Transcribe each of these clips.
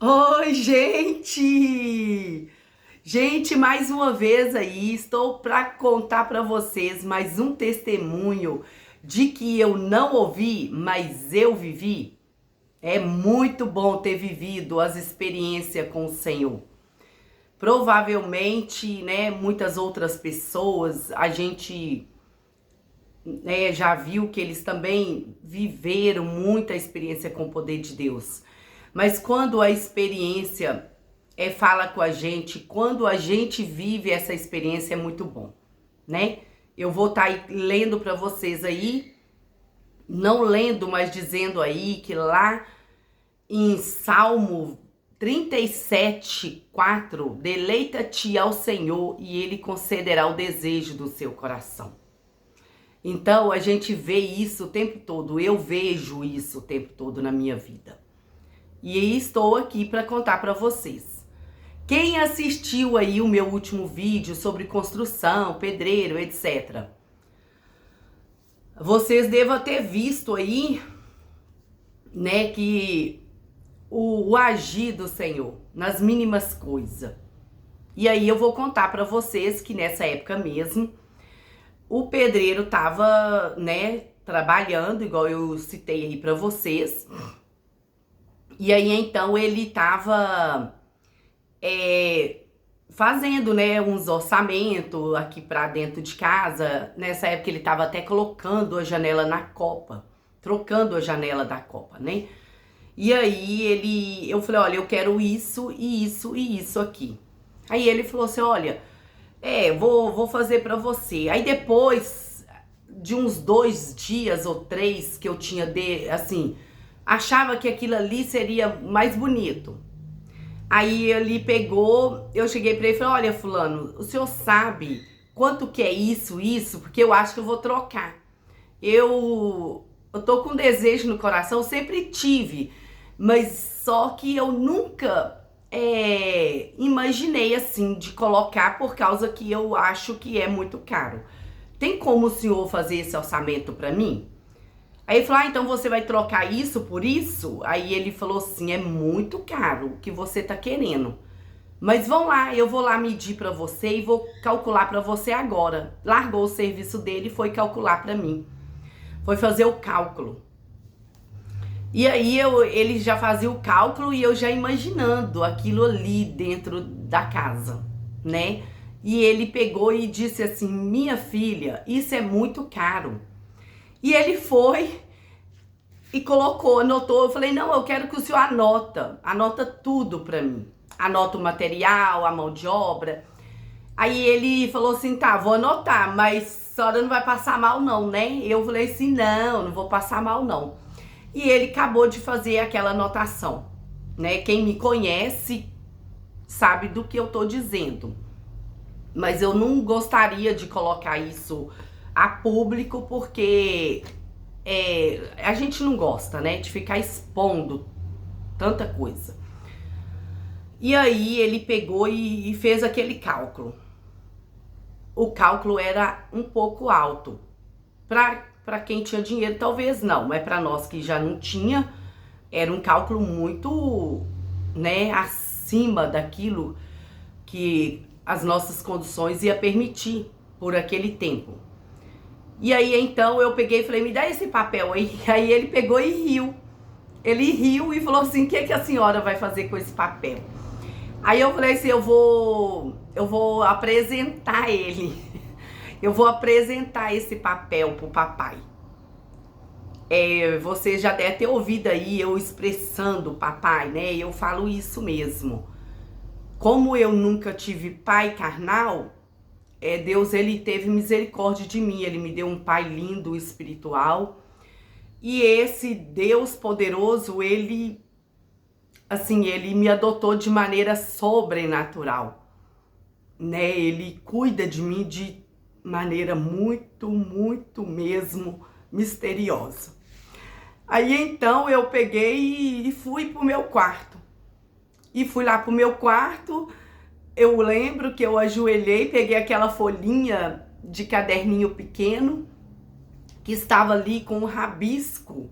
Oi, gente! Gente, mais uma vez aí, estou para contar para vocês mais um testemunho de que eu não ouvi, mas eu vivi. É muito bom ter vivido as experiências com o Senhor. Provavelmente, né, muitas outras pessoas, a gente, já viu que eles também viveram muita experiência com o poder de Deus. Mas quando a experiência fala com a gente, quando a gente vive essa experiência é muito bom, né? Eu vou estar aí lendo para vocês aí, não lendo, mas dizendo aí que lá em Salmo 37:4, deleita-te ao Senhor e Ele concederá o desejo do seu coração. Então a gente vê isso o tempo todo, eu vejo isso o tempo todo na minha vida. E estou aqui para contar para vocês. Quem assistiu aí o meu último vídeo sobre construção, pedreiro, etc. Vocês devem ter visto aí, né, que o agir do Senhor nas mínimas coisas. E aí eu vou contar para vocês que nessa época mesmo, o pedreiro tava, né, trabalhando, igual eu citei aí para vocês. E aí então ele tava fazendo, né, uns orçamentos aqui para dentro de casa. Nessa época ele tava até colocando a janela na copa, trocando a janela da copa, né? E aí eu falei, olha, eu quero isso e isso e isso aqui. Aí ele falou assim, olha, vou fazer pra você. Aí depois de uns 2 dias ou 3 que eu tinha assim, achava que aquilo ali seria mais bonito. Aí ele pegou, eu cheguei pra ele e falei, olha, fulano, o senhor sabe quanto que é isso? Porque eu acho que eu vou trocar. Eu tô com desejo no coração, eu sempre tive, mas só que eu nunca imaginei assim de colocar por causa que eu acho que é muito caro. Tem como o senhor fazer esse orçamento pra mim? Aí ele falou, então você vai trocar isso por isso? Aí ele falou assim, é muito caro o que você tá querendo. Mas vão lá, eu vou lá medir pra você e vou calcular pra você agora. Largou o serviço dele e foi calcular pra mim. Foi fazer o cálculo. E aí ele já fazia o cálculo e eu já imaginando aquilo ali dentro da casa, né? E ele pegou e disse assim, minha filha, isso é muito caro. E ele foi e colocou, anotou. Eu falei, não, eu quero que o senhor anota tudo pra mim. Anota o material, a mão de obra. Aí ele falou assim, tá, vou anotar, mas a senhora não vai passar mal não, né? Eu falei assim, não vou passar mal não. E ele acabou de fazer aquela anotação, né? Quem me conhece sabe do que eu tô dizendo. Mas eu não gostaria de colocar isso a público porque a gente não gosta, né? De ficar expondo tanta coisa. E aí ele pegou e fez aquele cálculo. O cálculo era um pouco alto. Para quem tinha dinheiro, talvez não, mas para nós que já não tinha, era um cálculo muito, né, acima daquilo que as nossas condições ia permitir por aquele tempo. E aí então eu peguei e falei, me dá esse papel aí. Aí ele pegou e riu. Ele riu e falou assim, o que a senhora vai fazer com esse papel? Aí eu falei assim, eu vou apresentar ele. Eu vou apresentar esse papel pro papai. Você já deve ter ouvido aí eu expressando papai, né? Eu falo isso mesmo. Como eu nunca tive pai carnal, Deus, ele teve misericórdia de mim. Ele me deu um pai lindo, espiritual. E esse Deus poderoso, ele me adotou de maneira sobrenatural, né? Ele cuida de mim de maneira muito, muito mesmo misteriosa. Aí então eu peguei e fui pro meu quarto. E fui lá pro meu quarto, eu lembro que eu ajoelhei, peguei aquela folhinha de caderninho pequeno, que estava ali com um rabisco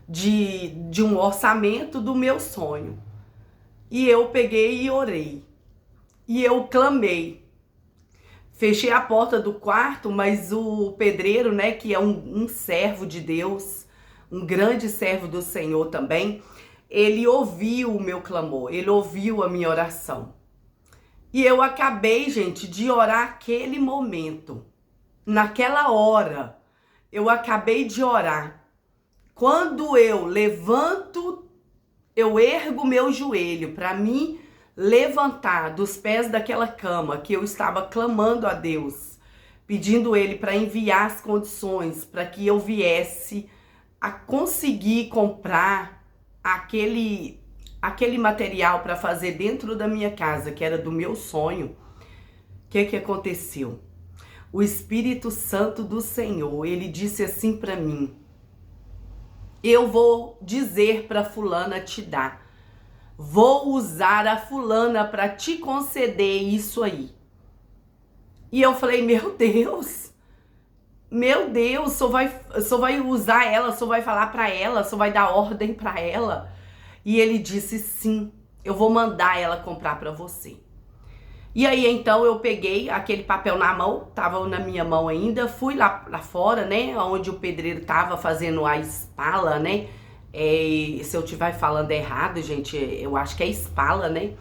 de um orçamento do meu sonho. E eu peguei e orei. E eu clamei. Fechei a porta do quarto, mas o pedreiro, né, que é um servo de Deus, um grande servo do Senhor também, ele ouviu o meu clamor, ele ouviu a minha oração. E eu acabei, gente, de orar aquele momento. Naquela hora, eu acabei de orar. Quando eu levanto, eu ergo meu joelho para mim levantar dos pés daquela cama que eu estava clamando a Deus, pedindo Ele para enviar as condições para que eu viesse a conseguir comprar aquele material para fazer dentro da minha casa, que era do meu sonho. O que aconteceu? O Espírito Santo do Senhor, ele disse assim para mim: eu vou dizer para fulana te dar. Vou usar a fulana para te conceder isso aí. E eu falei, meu Deus, só vai usar ela, só vai falar para ela, só vai dar ordem para ela. E ele disse, sim, eu vou mandar ela comprar para você. E aí, então, eu peguei aquele papel na mão, tava na minha mão ainda, fui lá fora, né, onde o pedreiro tava fazendo a espala, né, se eu estiver falando errado, gente, eu acho que é espala, né,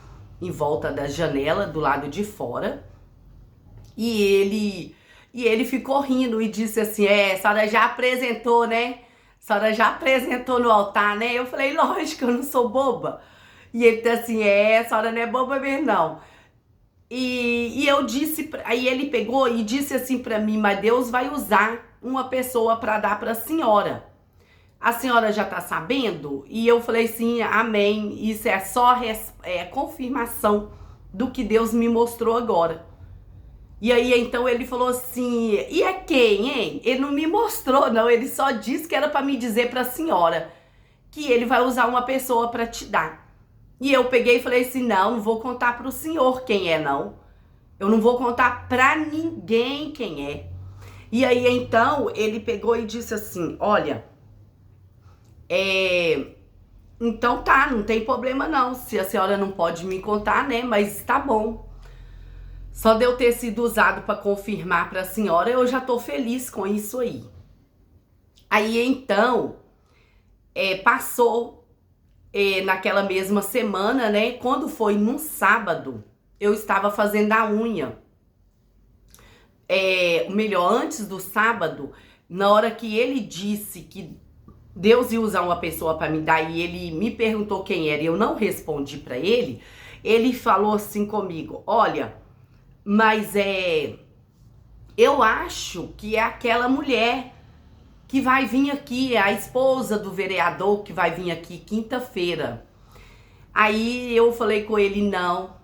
em volta da janela, do lado de fora. E ele ficou rindo e disse assim, a senhora já apresentou, né, a senhora já apresentou no altar, né? Eu falei, lógico, eu não sou boba. E ele disse assim, a senhora não é boba mesmo, não. E eu disse, aí ele pegou e disse assim pra mim, mas Deus vai usar uma pessoa pra dar pra senhora. A senhora já tá sabendo? E eu falei assim, amém, isso é só confirmação do que Deus me mostrou agora. E aí então ele falou assim, e é quem, hein? Ele não me mostrou não, ele só disse que era pra me dizer pra senhora que ele vai usar uma pessoa pra te dar. E eu peguei e falei assim, não vou contar pro senhor quem é, não. Eu não vou contar pra ninguém quem é. E aí, então, ele pegou e disse assim, olha, então tá, não tem problema não. Se a senhora não pode me contar, né, mas tá bom. Só de eu ter sido usado pra confirmar pra senhora, eu já tô feliz com isso aí. Aí, então, passou... naquela mesma semana, né? Quando foi num sábado, eu estava fazendo a unha. Melhor, antes do sábado, na hora que ele disse que Deus ia usar uma pessoa para me dar e ele me perguntou quem era e eu não respondi para ele, ele falou assim comigo, olha, mas eu acho que é aquela mulher que vai vir aqui, a esposa do vereador que vai vir aqui quinta-feira. Aí eu falei com ele,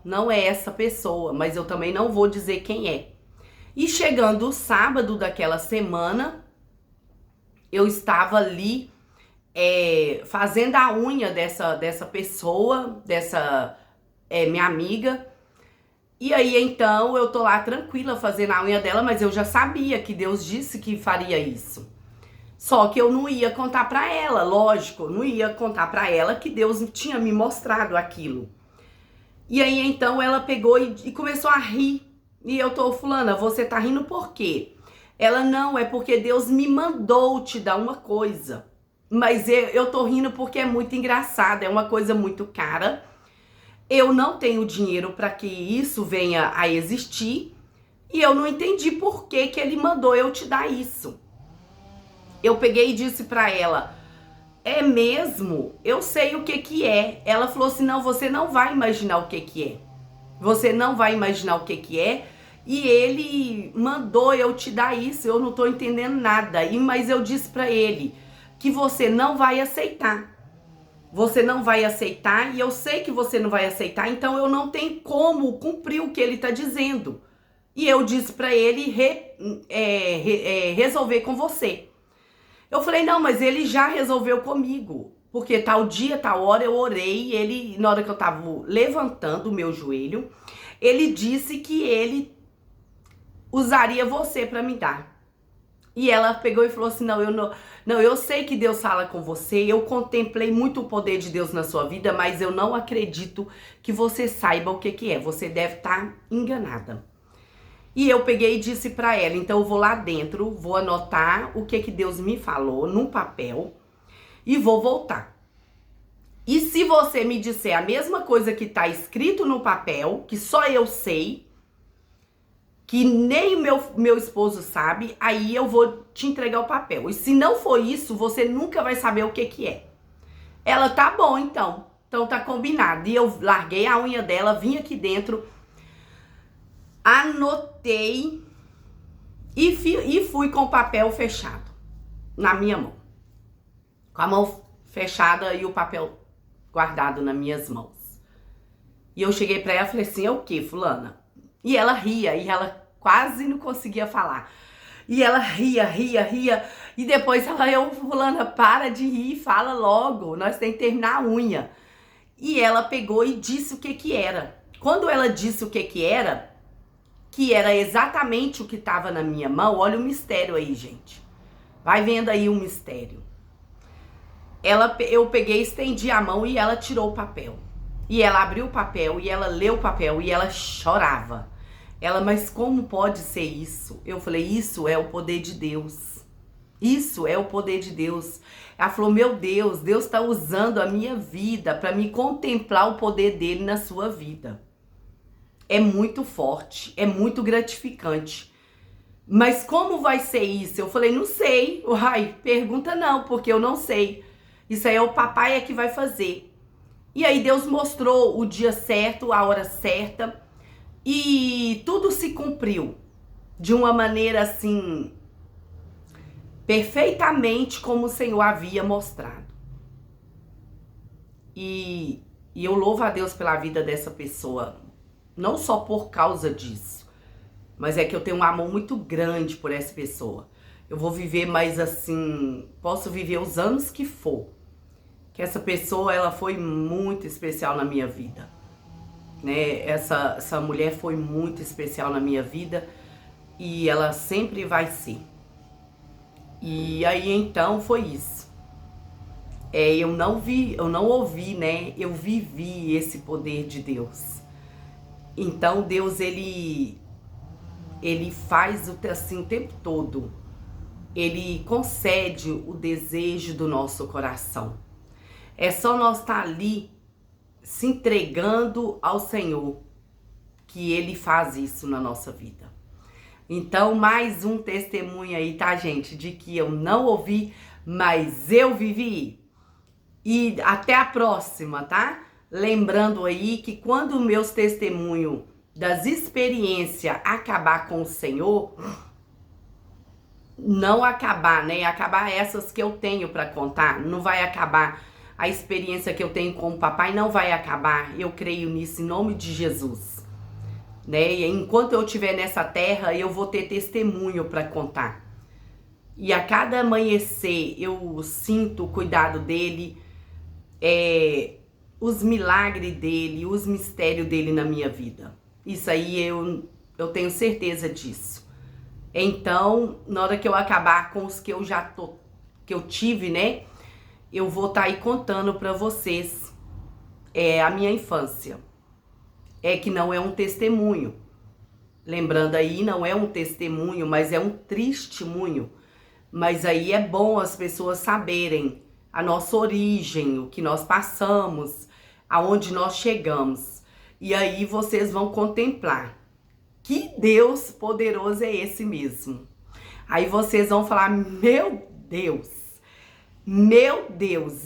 não é essa pessoa, mas eu também não vou dizer quem é. E chegando o sábado daquela semana, eu estava ali fazendo a unha dessa pessoa, dessa minha amiga. E aí então eu tô lá tranquila fazendo a unha dela, mas eu já sabia que Deus disse que faria isso. Só que eu não ia contar pra ela, lógico, não ia contar pra ela que Deus tinha me mostrado aquilo. E aí então ela pegou e começou a rir. E eu tô, fulana, você tá rindo por quê? Ela, não, é porque Deus me mandou te dar uma coisa. Mas eu tô rindo porque é muito engraçado, é uma coisa muito cara. Eu não tenho dinheiro pra que isso venha a existir. E eu não entendi por que ele mandou eu te dar isso. Eu peguei e disse pra ela, é mesmo? Eu sei o que é. Ela falou assim, não, você não vai imaginar o que é. Você não vai imaginar o que é. E ele mandou eu te dar isso, eu não tô entendendo nada. Mas eu disse pra ele que você não vai aceitar. Você não vai aceitar e eu sei que você não vai aceitar, então eu não tenho como cumprir o que ele tá dizendo. E eu disse pra ele resolver com você. Eu falei, não, mas ele já resolveu comigo, porque tal dia, tal hora eu orei, ele, na hora que eu tava levantando o meu joelho, ele disse que ele usaria você pra me dar. E ela pegou e falou assim, não, eu sei que Deus fala com você, eu contemplei muito o poder de Deus na sua vida, mas eu não acredito que você saiba o que que é, você deve estar enganada. E eu peguei e disse pra ela, então eu vou lá dentro, vou anotar o que que Deus me falou num papel e vou voltar. E se você me disser a mesma coisa que tá escrito no papel, que só eu sei, que nem meu esposo sabe, aí eu vou te entregar o papel. E se não for isso, você nunca vai saber o que que é. Ela, tá bom então. Então tá combinado. E eu larguei a unha dela, vim aqui dentro, anotei e fui com o papel fechado na minha mão. Com a mão fechada e o papel guardado nas minhas mãos. E eu cheguei pra ela e falei assim, é o que, fulana? E ela ria, e ela quase não conseguia falar. E ela ria. E depois fulana, para de rir, fala logo, nós temos que terminar a unha. E ela pegou e disse o que que era. Quando ela disse o que era exatamente o que estava na minha mão, olha o mistério aí, gente. Vai vendo aí o mistério. Eu peguei, estendi a mão e ela tirou o papel. E ela abriu o papel, e ela leu o papel, e ela chorava. Ela, mas como pode ser isso? Eu falei, isso é o poder de Deus. Isso é o poder de Deus. Ela falou, meu Deus, Deus está usando a minha vida para me contemplar o poder dele na sua vida. É muito forte, é muito gratificante. Mas como vai ser isso? Eu falei, não sei. Uai, pergunta não, porque eu não sei. Isso aí é o papai que vai fazer. E aí Deus mostrou o dia certo, a hora certa, e tudo se cumpriu de uma maneira assim, perfeitamente como o Senhor havia mostrado. E eu louvo a Deus pela vida dessa pessoa, não só por causa disso, mas é que eu tenho um amor muito grande por essa pessoa. Eu vou viver mais assim, posso viver os anos que for, que essa pessoa, ela foi muito especial na minha vida, né? Essa mulher foi muito especial na minha vida e ela sempre vai ser. E aí então foi isso. Eu não ouvi, né? Eu vivi esse poder de Deus. Então Deus, ele faz assim o tempo todo. Ele concede o desejo do nosso coração. É só nós estar ali se entregando ao Senhor que Ele faz isso na nossa vida. Então, mais um testemunho aí, tá, gente? De que eu não ouvi, mas eu vivi. E até a próxima, tá? Lembrando aí que quando meus testemunhos das experiências acabar com o Senhor, não acabar, né? Acabar essas que eu tenho para contar, não vai acabar. A experiência que eu tenho com o papai não vai acabar. Eu creio nisso em nome de Jesus, né? E enquanto eu estiver nessa terra, eu vou ter testemunho para contar. E a cada amanhecer eu sinto o cuidado dele, os milagres dele, os mistérios dele na minha vida. Isso aí eu tenho certeza disso. Então, na hora que eu acabar com os que eu tive, né? Eu vou estar aí contando para vocês a minha infância. Que não é um testemunho. Lembrando aí, não é um testemunho, mas é um testemunho. Mas aí é bom as pessoas saberem a nossa origem, o que nós passamos, aonde nós chegamos. E aí vocês vão contemplar. Que Deus poderoso é esse mesmo. Aí vocês vão falar, meu Deus,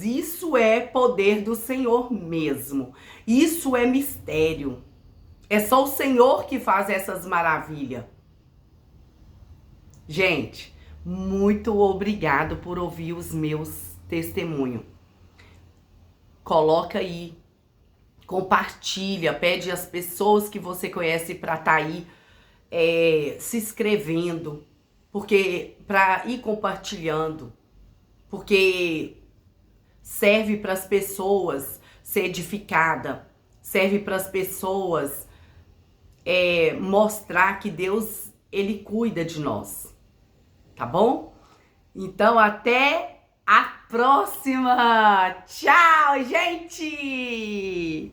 isso é poder do Senhor mesmo. Isso é mistério. É só o Senhor que faz essas maravilhas. Gente, muito obrigado por ouvir os meus testemunhos. Coloca aí, compartilha, pede às pessoas que você conhece para estar aí se inscrevendo, porque para ir compartilhando, porque serve para as pessoas ser edificada, serve para as pessoas mostrar que Deus, ele cuida de nós, tá bom? Então, até a próxima! Tchau, gente!